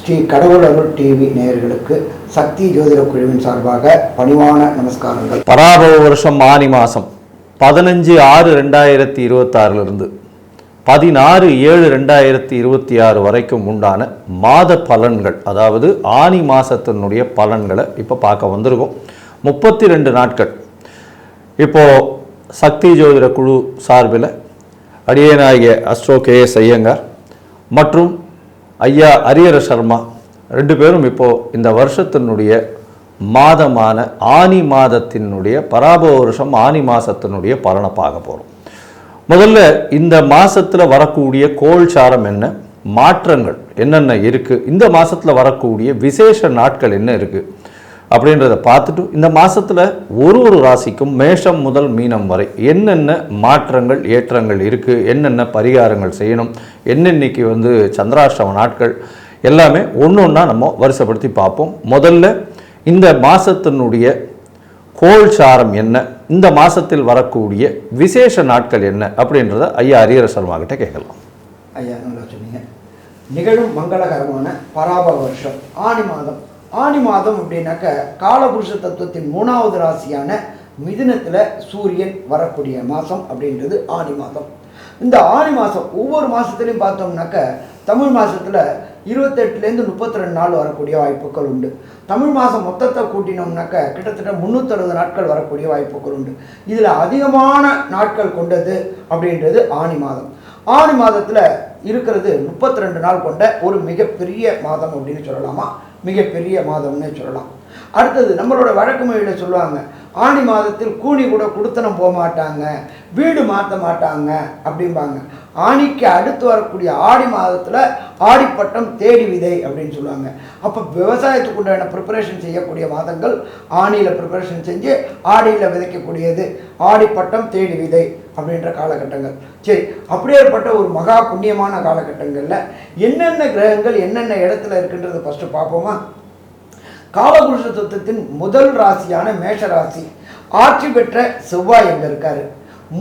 ஸ்ரீ கடவுள் அருள் டிவி நேயர்களுக்கு சக்தி ஜோதிட குழுவின் சார்பாக பணிவான நமஸ்காரங்கள். பராபவ வருஷம் ஆனி மாதம் 15/6/2026 16/7/2026 வரைக்கும் உண்டான மாத பலன்கள், அதாவது ஆனி மாதத்தினுடைய பலன்களை இப்போ பார்க்க வந்திருக்கோம். 32 நாட்கள் இப்போது சக்தி ஜோதிட குழு சார்பில் அடியேனாகிய அஸ்ட்ரோ KS ஐயங்கார் மற்றும் ஐயா ஹரிஹர சர்மா 2 பேரும் இப்போது இந்த வருஷத்தினுடைய மாதமான ஆனி மாதத்தினுடைய பராபவ வருஷம் ஆனி மாதத்தினுடைய பலனை பார்க்க போகிறோம். முதல்ல இந்த மாதத்தில் வரக்கூடிய கோல்சாரம் என்ன, மாற்றங்கள் என்னென்ன இருக்குது, இந்த மாதத்தில் வரக்கூடிய விசேஷ நாட்கள் என்ன இருக்குது அப்படின்றத பார்த்துட்டு இந்த மாதத்தில் ஒரு ராசிக்கும் மேஷம் முதல் மீனம் வரை என்னென்ன மாற்றங்கள் ஏற்றங்கள் இருக்குது, என்னென்ன பரிகாரங்கள் செய்யணும், என்னென்னைக்கு சந்திராஷ்டம நாட்கள் எல்லாமே ஒன்று ஒன்றா நம்ம வரிசைப்படுத்தி பார்ப்போம். முதல்ல இந்த மாதத்தினுடைய கோல்சாரம் என்ன, இந்த மாதத்தில் வரக்கூடிய விசேஷ நாட்கள் என்ன அப்படின்றத ஐயா ஹரிஹர சர்மா கிட்ட கேட்கலாம். ஐயா நல்லா சொன்னீங்க. நிகழும் மங்களகரமான பராபவ வருஷம் ஆனி மாதம் அப்படின்னாக்க காலபுருஷ தத்துவத்தின் 3வது ராசியான மிதுனத்தில் சூரியன் வரக்கூடிய மாதம் அப்படின்றது ஆனி மாதம். இந்த ஆனி மாதம் ஒவ்வொரு மாதத்துலையும் பார்த்தோம்னாக்க தமிழ் மாதத்தில் 28லேருந்து 32 நாள் வரக்கூடிய வாய்ப்புகள் உண்டு. தமிழ் மாதம் மொத்தத்தை கூட்டினோம்னாக்க கிட்டத்தட்ட 360 நாட்கள் வரக்கூடிய வாய்ப்புகள் உண்டு. இதில் அதிகமான நாட்கள் கொண்டது அப்படின்றது ஆனி மாதம். ஆனி மாதத்தில் இருக்கிறது 32 நாள் கொண்ட ஒரு மிகப்பெரிய மாதம் அப்படின்னு சொல்லலாமா, மிகப்பெரிய மாதம்னு சொல்லலாம். அடுத்தது நம்மளோட வழக்கு மொழியில் சொல்லுவாங்க, ஆனி மாதத்தில் கூனி கூட குடுத்தனம் போக மாட்டாங்க, வீடு மாற்ற மாட்டாங்க அப்படிம்பாங்க. ஆனிக்கு அடுத்து வரக்கூடிய ஆடி மாதத்தில் ஆடிப்பட்டம் தேடி விதை அப்படின்னு சொல்லுவாங்க. அப்போ விவசாயத்துக்கு உண்டான ப்ரிப்பரேஷன் செய்யக்கூடிய மாதங்கள் ஆனியில் ப்ரிப்பரேஷன் செஞ்சு ஆடியில் விதைக்கக்கூடியது ஆடிப்பட்டம் தேடி விதை அப்படின்ற காலகட்டங்கள். சரி, அப்படியேற்பட்ட ஒரு மகா புண்ணியமான காலகட்டங்களில் என்னென்ன கிரகங்கள் என்னென்ன இடத்துல இருக்குன்றதை ஃபஸ்ட்டு பார்ப்போமா. காலபுருஷ தத்துவத்தின் முதல் ராசியான மேஷ ராசி ஆட்சி பெற்ற செவ்வாய் எங்கே இருக்காரு.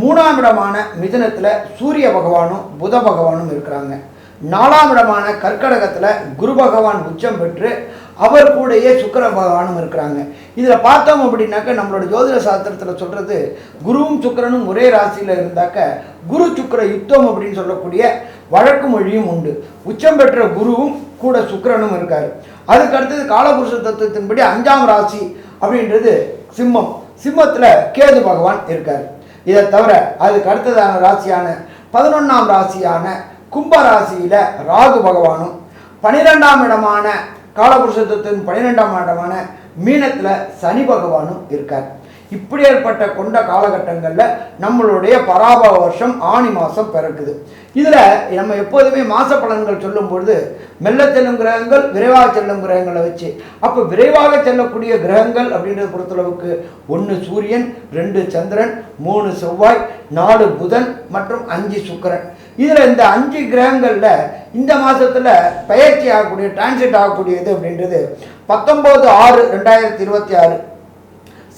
3ஆம் இடமான மிதுனத்தில் சூரிய பகவானும் புத பகவானும் இருக்கிறாங்க. 4ஆம் இடமான கர்க்கடகத்தில் குரு பகவான் உச்சம் பெற்று அவர் கூடயே சுக்கிர பகவானும் இருக்கிறாங்க. இதில் பார்த்தோம் அப்படின்னாக்க நம்மளோட ஜோதிட சாஸ்திரத்தில் சொல்கிறது, குருவும் சுக்கிரனும் ஒரே ராசியில் இருந்தாக்க குரு சுக்கிர யுத்தம் அப்படின்னு சொல்லக்கூடிய வழக்கு மொழியும் உண்டு. உச்சம் பெற்ற குருவும் கூட சுக்கிரனும் இருக்கார். அதுக்கு அடுத்தது காலபுருஷ தத்துவத்தின்படி 5ஆம் ராசி அப்படின்றது சிம்மம். சிம்மத்தில் கேது பகவான் இருக்கார். இதை தவிர அதுக்கு அடுத்ததான ராசியான 11ஆம் ராசியான கும்ப ராசியில் ராகு பகவானும் 12ஆம் இடமான காலபுருஷத்தின் 12ஆம் இடமான மீனத்தில் சனி பகவானும் இருக்கார். இப்படி ஏற்பட்ட கொண்ட காலகட்டங்களில் நம்மளுடைய பராபவ வருஷம் ஆனி மாதம் பிறக்குது. இதில் நம்ம எப்போதுமே மாத பலன்கள் சொல்லும் பொழுது மெல்ல செல்லும் கிரகங்கள், விரைவாக செல்லும் கிரகங்களை வச்சு, அப்போ விரைவாக செல்லக்கூடிய கிரகங்கள் அப்படின்றத பொறுத்தளவுக்கு 1 சூரியன், 2 சந்திரன், 3 செவ்வாய், 4 புதன் மற்றும் 5 சுக்கிரன். இதில் இந்த 5 கிரகங்களில் இந்த மாதத்தில் பயிற்சி ஆகக்கூடிய டிரான்சிட் ஆகக்கூடியது அப்படின்றது 19/6/2026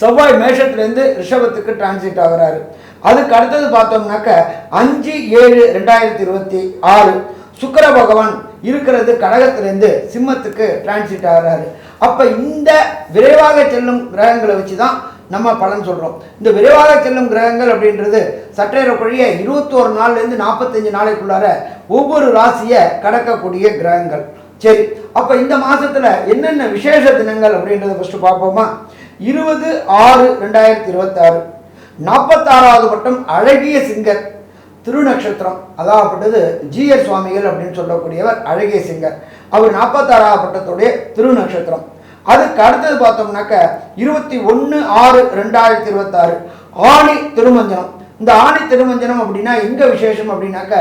செவ்வாய் மேஷத்துலேருந்து ரிஷபத்துக்கு டிரான்சிட் ஆகிறாரு. அதுக்கு அடுத்தது பார்த்தோம்னாக்க 5/7/2026 சுக்கிர பகவான் இருக்கிறது கடகத்திலேருந்து சிம்மத்துக்கு டிரான்சிட் ஆகிறாரு. அப்போ இந்த விரைவாக செல்லும் கிரகங்களை வச்சு தான் நம்ம பலன் சொல்கிறோம். இந்த விரைவாக செல்லும் கிரகங்கள் அப்படின்றது சற்றேறக்குரிய 21 நாள்லேருந்து 45 நாளைக்குள்ளார ஒவ்வொரு ராசியை கடக்கக்கூடிய கிரகங்கள். சரி, அப்போ இந்த மாதத்தில் என்னென்ன விசேஷ தினங்கள் அப்படின்றத ஃபஸ்ட்டு பார்ப்போமா. 20/6/2026 46வது பட்டம் அழகிய சிங்கர் திருநக்ஷத்திரம், அதாகப்பட்டது GS சுவாமிகள் அப்படின்னு சொல்லக்கூடியவர் அழகிய சிங்கர். அவர் 46வது பட்டத்துடைய திருநக்ஷத்திரம். அதுக்கு அடுத்தது பார்த்தோம்னாக்க 21/6/2026 ஆணி திருமஞ்சனம். இந்த ஆணி திருமஞ்சனம் அப்படின்னா எங்க விசேஷம் அப்படின்னாக்க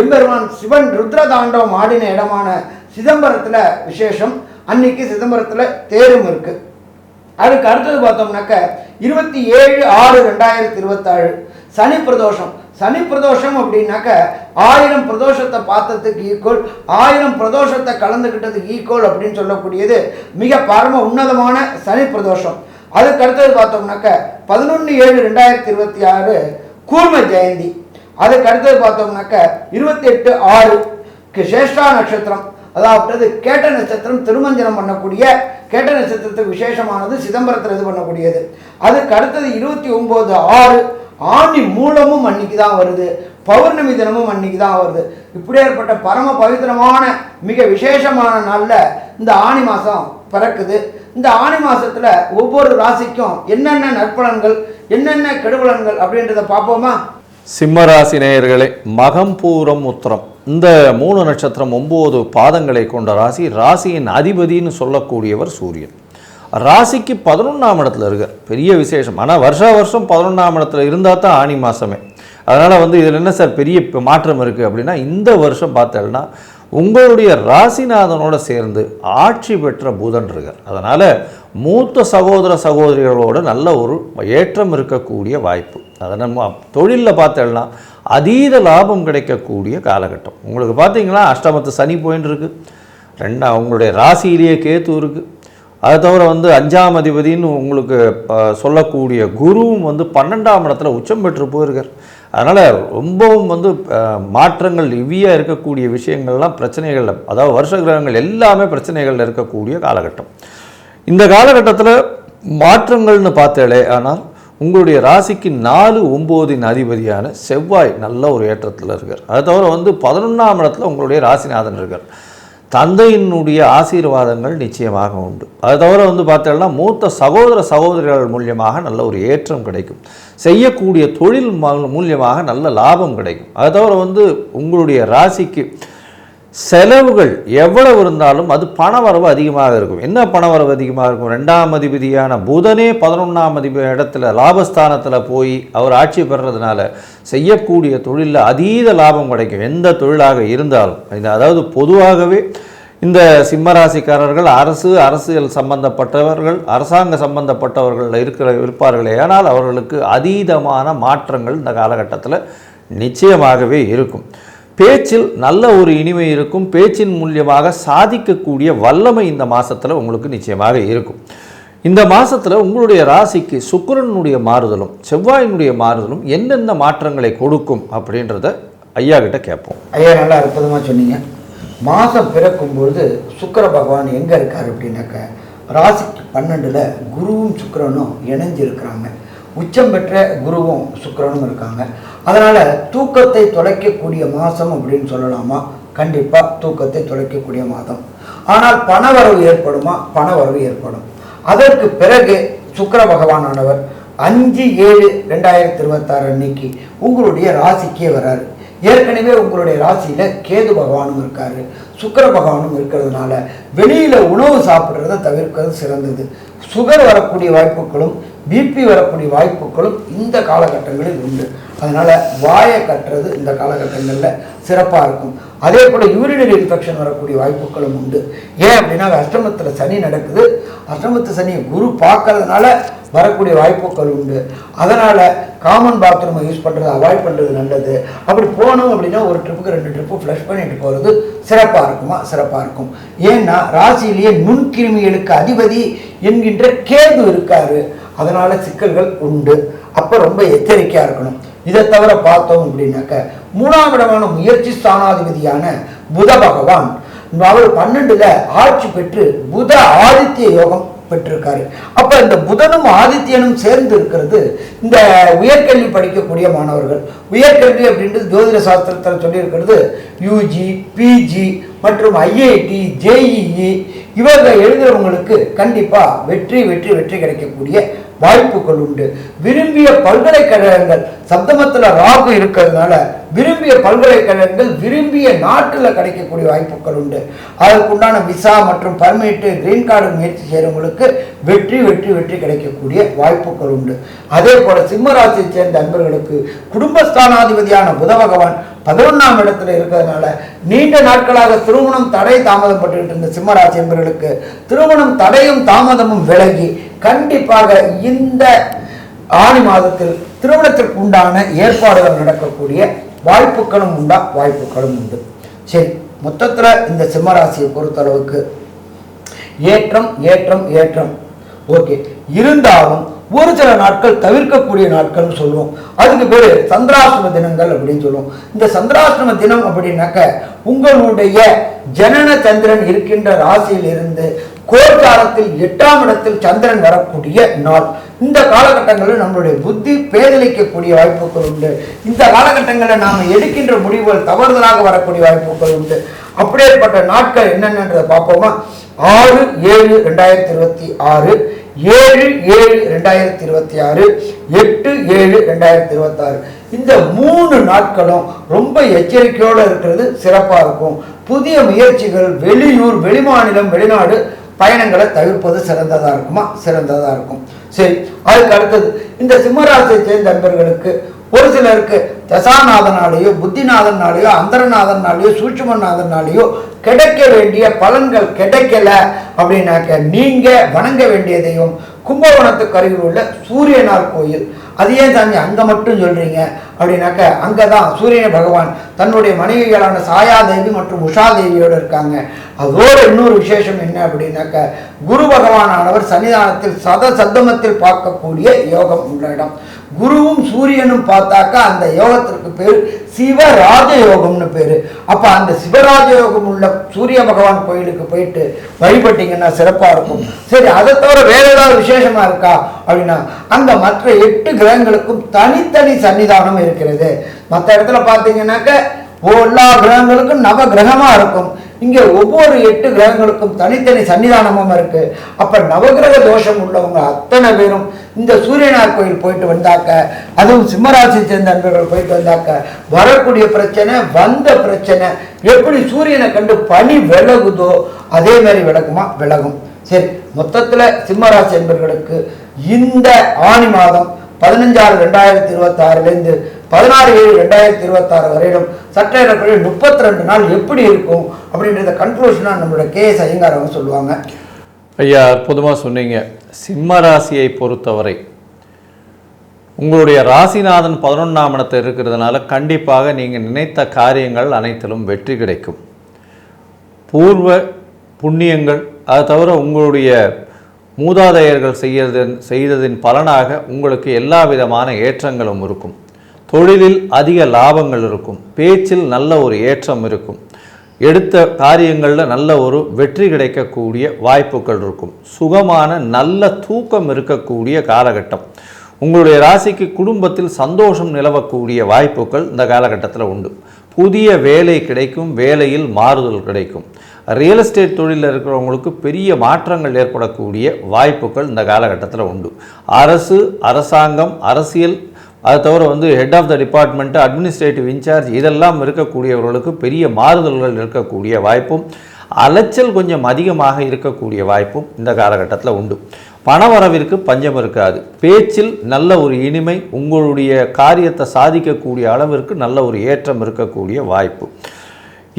எம்பெருமான் சிவன் ருத்ரதாண்டவம் ஆடின இடமான சிதம்பரத்தில் விசேஷம். அன்னைக்கு சிதம்பரத்தில் தேரும் இருக்கு. அதுக்கு அடுத்தது பார்த்தோம்னாக்க 27/6/2027 சனி பிரதோஷம். சனி பிரதோஷம் அப்படின்னாக்க 1000 பிரதோஷத்தை பார்த்ததுக்கு ஈக்குவல், 1000 பிரதோஷத்தை கலந்துக்கிட்டதுக்கு ஈக்குவல் அப்படின்னு சொல்லக்கூடியது மிக பரம உன்னதமான சனி பிரதோஷம். அதுக்கு அடுத்தது பார்த்தோம்னாக்க 11/7/2026 கூர்ம ஜெயந்தி. அதுக்கு அடுத்தது பார்த்தோம்னாக்க 28/6 சேஷ்டா நட்சத்திரம், அதாவது கேட்ட நட்சத்திரம் திருமஞ்சனம் பண்ணக்கூடிய கேட்ட நட்சத்திரத்துக்கு விசேஷமானது சிதம்பரத்தில் இது பண்ணக்கூடியது. அதுக்கு அடுத்தது 29/6 ஆணி மூலமும் அன்னைக்கு தான் வருது, பௌர்ணமி தினமும் அன்னைக்கு தான் வருது. இப்படி ஏற்பட்ட பரம பவித்திரமான மிக விசேஷமான நாளில் இந்த ஆணி மாதம் பிறக்குது. இந்த ஆணி மாதத்தில் ஒவ்வொரு ராசிக்கும் என்னென்ன நற்பலன்கள் என்னென்ன கெடுபலன்கள் அப்படின்றத பார்ப்போமா? சிம்மராசி நேயர்களே, மகம் பூரம் உத்திரம் இந்த 3 நட்சத்திரம் 9 பாதங்களை கொண்ட ராசி. ராசியின் அதிபதினு சொல்லக்கூடியவர் சூரியன். ராசிக்கு 11ஆம் இடத்துல இருக்கார். பெரிய விசேஷம். ஆனால் வருஷம் 11ஆம் இடத்துல இருந்தால் தான் ஆணி மாதமே. அதனால் இதில் என்ன சார் பெரிய மாற்றம் இருக்குது அப்படின்னா, இந்த வருஷம் பார்த்தேன்னா உங்களுடைய ராசிநாதனோட சேர்ந்து ஆட்சி பெற்ற புதன் இருக்கார். அதனால் மூத்த சகோதர சகோதரிகளோட நல்ல ஒரு ஏற்றம் இருக்கக்கூடிய வாய்ப்பு. அதை நம்ம தொழிலில் பார்த்தேன்னா அதீத லாபம் கிடைக்கக்கூடிய காலகட்டம். உங்களுக்கு பார்த்தீங்கன்னா அஷ்டமத்து சனி போயின்னு இருக்குது, உங்களுடைய ராசியிலேயே கேத்து இருக்குது. அதை தவிர 5ஆம் அதிபதினு உங்களுக்கு சொல்லக்கூடிய குருவும் 12ஆம் இடத்துல உச்சம் பெற்று போயிருக்கார். அதனால் ரொம்பவும் மாற்றங்கள் ஹெவியாக இருக்கக்கூடிய விஷயங்கள்லாம் பிரச்சனைகள், அதாவது வருஷ கிரகங்கள் எல்லாமே பிரச்சனைகள் இருக்கக்கூடிய காலகட்டம். இந்த காலகட்டத்தில் மாற்றங்கள்னு பார்த்தாலே ஆனால் உங்களுடைய ராசிக்கு 4, 9 அதிபதியான செவ்வாய் நல்ல ஒரு ஏற்றத்தில் இருக்கார். அதை தவிர 11ஆம் இடத்துல உங்களுடைய ராசிநாதன் இருக்கார். தந்தையினுடைய ஆசீர்வாதங்கள் நிச்சயமாக உண்டு. அதை தவிர பார்த்தோம்னா மூத்த சகோதர சகோதரிகள் மூலியமாக நல்ல ஒரு ஏற்றம் கிடைக்கும். செய்யக்கூடிய தொழில் மூலியமாக நல்ல லாபம் கிடைக்கும். அதை தவிர உங்களுடைய ராசிக்கு செலவுகள் எவ்வளவு இருந்தாலும் அது பணவரவு அதிகமாக இருக்கும். என்ன பணவரவு அதிகமாக இருக்கும்? 2ஆம் அதிபதியான புதனே 11ஆம் இடத்துல லாபஸ்தானத்தில் போய் அவர் ஆட்சி பெறுறதுனால செய்யக்கூடிய தொழிலில் அதீத லாபம் கிடைக்கும். எந்த தொழிலாக இருந்தாலும். அதாவது பொதுவாகவே இந்த சிம்மராசிக்காரர்கள் அரசியல் சம்பந்தப்பட்டவர்கள், அரசாங்க சம்பந்தப்பட்டவர்கள் இருப்பார்களே, ஆனால் அவர்களுக்கு அதீதமான மாற்றங்கள் இந்த காலகட்டத்தில் நிச்சயமாகவே இருக்கும். பேச்சில் நல்ல ஒரு இனிமை இருக்கும். பேச்சின் மூலியமாக சாதிக்கக்கூடிய வல்லமை இந்த மாதத்தில் உங்களுக்கு நிச்சயமாக இருக்கும். இந்த மாதத்தில் உங்களுடைய ராசிக்கு சுக்கிரனுடைய மாறுதலும் செவ்வாயினுடைய மாறுதலும் என்னென்ன மாற்றங்களை கொடுக்கும் அப்படின்றத ஐயா கிட்ட கேட்போம். ஐயா நல்லா அற்புதமாக சொன்னீங்க. மாதம் பிறக்கும்பொழுது சுக்கிர பகவான் எங்கே இருக்கார் அப்படின்னாக்க ராசிக்கு 12ல் குருவும் சுக்கிரனும் இணைஞ்சிருக்கிறாங்க. உச்சம் பெற்ற குருவும் சுக்கிரனும் இருக்காங்க. அதனால் தூக்கத்தை தொலைக்கக்கூடிய மாதம் அப்படின்னு சொல்லலாமா? கண்டிப்பாக தூக்கத்தை தொலைக்கக்கூடிய மாதம். ஆனால் பணவரவு ஏற்படுமா? பணவரவு ஏற்படும். அதற்கு பிறகு சுக்கிர பகவானானவர் 5/7/2026 அன்னைக்கு உங்களுடைய ராசிக்கே வராரு. ஏற்கனவே உங்களுடைய ராசியில் கேது பகவானும் இருக்காரு, சுக்கிர பகவானும் இருக்கிறதுனால வெளியில் உணவு சாப்பிட்றத தவிர்க்கிறது சிறந்தது. சுகர் வரக்கூடிய வாய்ப்புகளும் பிபி வரக்கூடிய வாய்ப்புகளும் இந்த காலகட்டங்களில் உண்டு. அதனால் வாயை கட்டுறது இந்த காலகட்டங்களில் சிறப்பாக இருக்கும். அதே போல் யூரினரி இன்ஃபெக்ஷன் வரக்கூடிய வாய்ப்புகளும் உண்டு. ஏன் அப்படின்னா அஷ்டமத்தில் சனி நடக்குது. அஷ்டமத்து சனியை குரு பார்க்கறதுனால வரக்கூடிய வாய்ப்புகள் உண்டு. அதனால் காமன் பாத்ரூமை யூஸ் பண்ணுறது அவாய்ட் பண்ணுறது நல்லது. அப்படி போகணும் அப்படின்னா ஒரு ட்ரிப்புக்கு 2 ட்ரிப்பு ஃப்ளஷ் பண்ணிட்டு போகிறது சிறப்பாக இருக்குமா? சிறப்பாக இருக்கும். ஏன்னா ராசியிலேயே நுண்கிருமிகளுக்கு அதிபதி என்கின்ற கேது இருக்காரு. அதனால் சிக்கல்கள் உண்டு. அப்போ ரொம்ப எச்சரிக்கையாக இருக்கணும். இதை தவிர பார்த்தோம் அப்படின்னாக்க 3ஆம் இடமான முயற்சி ஸ்தானாதிபதியான புத பகவான் அவர் 12ல் ஆட்சி பெற்று புத ஆதித்ய யோகம் பெற்றிருக்காரு. அப்போ இந்த புதனும் ஆதித்யனும் சேர்ந்து இருக்கிறது இந்த உயர்கல்வி படிக்கக்கூடிய மாணவர்கள். உயர்கல்வி அப்படின்றது ஜோதிட சாஸ்திரத்தில் சொல்லியிருக்கிறது யூஜி, பிஜி மற்றும் ஐஐடி, ஜேஇஇ இவர்கள் எழுதுகிறவங்களுக்கு கண்டிப்பாக வெற்றி வெற்றி வெற்றி கிடைக்கக்கூடிய வாய்ப்புகள் உண்டு. விரும்பிய பல்கலைக்கழகங்கள் சப்தமத்தில் ராகு இருக்கிறதுனால விரும்பிய பல்கலைக்கழகங்கள் விரும்பிய நாட்டில் கிடைக்கக்கூடிய வாய்ப்புகள் உண்டு. அதற்குண்டான விசா மற்றும் பர்மிட்டு, கிரீன் கார்டு முயற்சி செய்கிறவங்களுக்கு வெற்றி வெற்றி வெற்றி கிடைக்கக்கூடிய வாய்ப்புகள் உண்டு. அதே போல சிம்மராசியை சேர்ந்த அன்பர்களுக்கு குடும்பஸ்தானாதிபதியான புத பகவான் 11ஆம் இடத்துல இருக்கிறதுனால நீண்ட நாட்களாக திருமணம் தடை தாமதப்பட்டு இருந்த சிம்மராசி என்பவர்களுக்கு திருமணம் தடையும் தாமதமும் விலகி கண்டிப்பாக இந்த ஆணி மாதத்தில் திருமணத்திற்கு உண்டான ஏற்பாடுகள் நடக்கக்கூடிய வாய்ப்புகளும் உண்டு. சரி, மொத்தத்தில் இந்த சிம்மராசியை பொறுத்தளவுக்கு ஏற்றம் ஏற்றம் ஏற்றம். ஓகே, இருந்தாலும் ஒரு சில நாட்கள் தவிர்க்கக்கூடிய நாட்கள்னு சொல்லுவோம். அதுக்கு பேர் சந்திராஷ்டம தினங்கள் அப்படின்னு சொல்லுவோம். இந்த சந்திராஷ்டம தினம் அப்படின்னாக்க உங்களுடைய ஜனன சந்திரன் இருக்கின்ற ராசியில் இருந்து கோச்சாரத்தில் 8ஆம் இடத்தில் சந்திரன் வரக்கூடிய நாள். இந்த காலகட்டங்களில் நம்மளுடைய புத்தி பேதலிக்கக்கூடிய வாய்ப்புகள் உண்டு. இந்த காலகட்டங்களில் நாம் எடுக்கின்ற முடிவுகள் தவறுதலாக வரக்கூடிய வாய்ப்புகள் உண்டு. அப்படியேற்பட்ட நாட்கள் என்னென்னன்றதை பார்ப்போமா? 6/7/2026, 7/7/2026, 8/7/2026. இந்த 3 நாட்களும் ரொம்ப எச்சரிக்கையோடு இருக்கிறது சிறப்பாக இருக்கும். புதிய முயற்சிகள், வெளியூர், வெளிமாநிலம், வெளிநாடு பயணங்களை தவிர்ப்பது சிறந்ததாக இருக்குமா? சிறந்ததாக இருக்கும். சரி, அதுக்கு அடுத்தது இந்த சிம்மராசியை சேர்ந்த நண்பர்களுக்கு ஒரு சிலருக்கு தசாநாதனாலேயோ, புத்திநாதனாலேயோ, அந்தரநாதனாலேயோ, சூட்சுமநாதனாலேயோ கிடைக்க வேண்டிய பலன்கள் கிடைக்கல அப்படின்னாக்க நீங்க வணங்க வேண்டியதையும் கும்பகோணத்துக்கு அருகில் உள்ள சூரியனார் கோயில். அது ஏன் சாமி அங்கே மட்டும் சொல்றீங்க அப்படின்னாக்க அங்கே தான் சூரிய பகவான் தன்னுடைய மனைவிகளான சாயாதேவி மற்றும் உஷாதேவியோடு இருக்காங்க. அதோட இன்னொரு விசேஷம் என்ன அப்படின்னாக்க குரு பகவானானவர் சன்னிதானத்தில் சதசத்தமத்தில் பார்க்கக்கூடிய யோகம் உள்ள இடம். குருவும் சூரியனும் பார்த்தாக்கா அந்த யோகத்திற்கு பேர் சிவராஜ யோகம்னு பேரு. அப்ப அந்த சிவராஜ யோகம் உள்ள சூரிய பகவான் கோயிலுக்கு போயிட்டு வழிபட்டீங்கன்னா சிறப்பா இருக்கும். சரி, அதை தவிர வேற ஏதாவது விசேஷமா இருக்கா அப்படின்னா அங்க மற்ற 8 கிரகங்களுக்கும் தனித்தனி சன்னிதானம் இருக்கிறது. மற்ற இடத்துல பார்த்தீங்கன்னாக்க எல்லா கிரகங்களுக்கும் நவ கிரகமா இருக்கும். இங்கே ஒவ்வொரு 8 கிரகங்களுக்கும் தனித்தனி சன்னிதானமும் இருக்கு. அப்ப நவகிரக தோஷம் உள்ளவங்க அத்தனை பேரும் இந்த சூரியனார் கோயில் போயிட்டு வந்தாக்க, அதுவும் சிம்மராசி சேர்ந்த நண்பர்கள் போயிட்டு வந்தாக்க வரக்கூடிய பிரச்சனை, வந்த பிரச்சனை எப்படி சூரியனை கண்டு பனி விலகுதோ அதே மாதிரி விலகுமா? விலகும். சரி, மொத்தத்துல சிம்மராசி என்பவர்களுக்கு இந்த ஆனி மாதம் 15/6/2026 16/7/2026 வரையிலும் சற்றேறக்குறைய 32 நாள் எப்படி இருக்கும் அப்படின்றத கன்க்ளூஷனா நம்மளோட KS ஐயங்கார் அவங்க சொல்லுவாங்க. ஐயா, அற்புதமாக சொன்னீங்க. சிம்ம ராசியை பொறுத்தவரை உங்களுடைய ராசிநாதன் 11ஆம் இடத்தில் இருக்கிறதுனால கண்டிப்பாக நீங்கள் நினைத்த காரியங்கள் அனைத்திலும் வெற்றி கிடைக்கும். பூர்வ புண்ணியங்கள், அதை தவிர உங்களுடைய மூதாதையர்கள் செய்ததின் பலனாக உங்களுக்கு எல்லா விதமான ஏற்றங்களும் இருக்கும். தொழிலில் அதிக லாபங்கள் இருக்கும். பேச்சில் நல்ல ஒரு ஏற்றம் இருக்கும். எடுத்த காரியங்களில் நல்ல ஒரு வெற்றி கிடைக்கக்கூடிய வாய்ப்புகள் இருக்கும். சுகமான நல்ல தூக்கம் இருக்கக்கூடிய காலகட்டம். உங்களுடைய ராசிக்கு குடும்பத்தில் சந்தோஷம் நிலவக்கூடிய வாய்ப்புகள் இந்த காலகட்டத்தில் உண்டு. புதிய வேலை கிடைக்கும். வேலையில் மாறுதல் கிடைக்கும். ரியல் எஸ்டேட் தொழிலில் இருக்கிறவங்களுக்கு பெரிய மாற்றங்கள் ஏற்படக்கூடிய வாய்ப்புகள் இந்த காலகட்டத்தில் உண்டு. அரசு, அரசாங்கம், அரசியல், அது தவிர head of the department, administrative in charge இதெல்லாம் இருக்கக்கூடியவர்களுக்கு பெரிய மாறுதல்கள் இருக்கக்கூடிய வாய்ப்பும், அலைச்சல் கொஞ்சம் அதிகமாக இருக்கக்கூடிய வாய்ப்பும் இந்த காலகட்டத்தில் உண்டு. பணவரவிற்கு பஞ்சம் இருக்காது. பேச்சில் நல்ல ஒரு இனிமை, உங்களுடைய காரியத்தை சாதிக்கக்கூடிய அளவிற்கு நல்ல ஒரு ஏற்றம் இருக்கக்கூடிய வாய்ப்பு.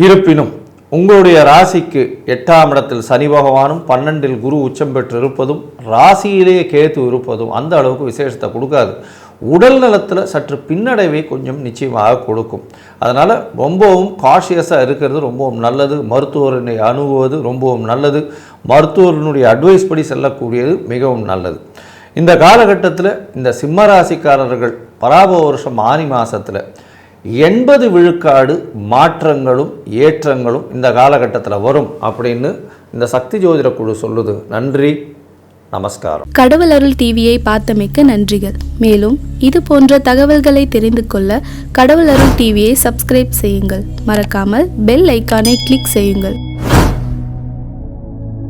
இருப்பினும் உங்களுடைய ராசிக்கு 8ஆம் இடத்தில் சனி பகவானும் 12இல் குரு உச்சம் பெற்று இருப்பதும் ராசியிலேயே கேத்து இருப்பதும் அந்த அளவுக்கு விசேஷத்தை கொடுக்காது. உடல் நலத்தில் சற்று பின்னடைவை கொஞ்சம் நிச்சயமாக கொடுக்கும். அதனால் ரொம்பவும் காஷியஸாக இருக்கிறது ரொம்பவும் நல்லது. மருத்துவரை அணுகுவது ரொம்பவும் நல்லது. மருத்துவரினுடைய அட்வைஸ் படி செல்லக்கூடியது மிகவும் நல்லது. இந்த காலகட்டத்தில் இந்த சிம்மராசிக்காரர்கள் பராபவ வருஷம் ஆனி மாதத்தில் 80 விழுக்காடு மாற்றங்களும் ஏற்றங்களும் இந்த காலகட்டத்தில் வரும் அப்படின்னு இந்த சக்தி ஜோதிட குழு சொல்லுது. நன்றி, நமஸ்காரம். கடவுள் அருள் டிவியை பார்த்தமைக்க நன்றிகள். மேலும் இது போன்ற தகவல்களை தெரிந்து கொள்ள கடவுள் அருள் டிவியை சப்ஸ்கிரைப் செய்யுங்கள். மறக்காமல் பெல் ஐக்கானை கிளிக் செய்யுங்கள்.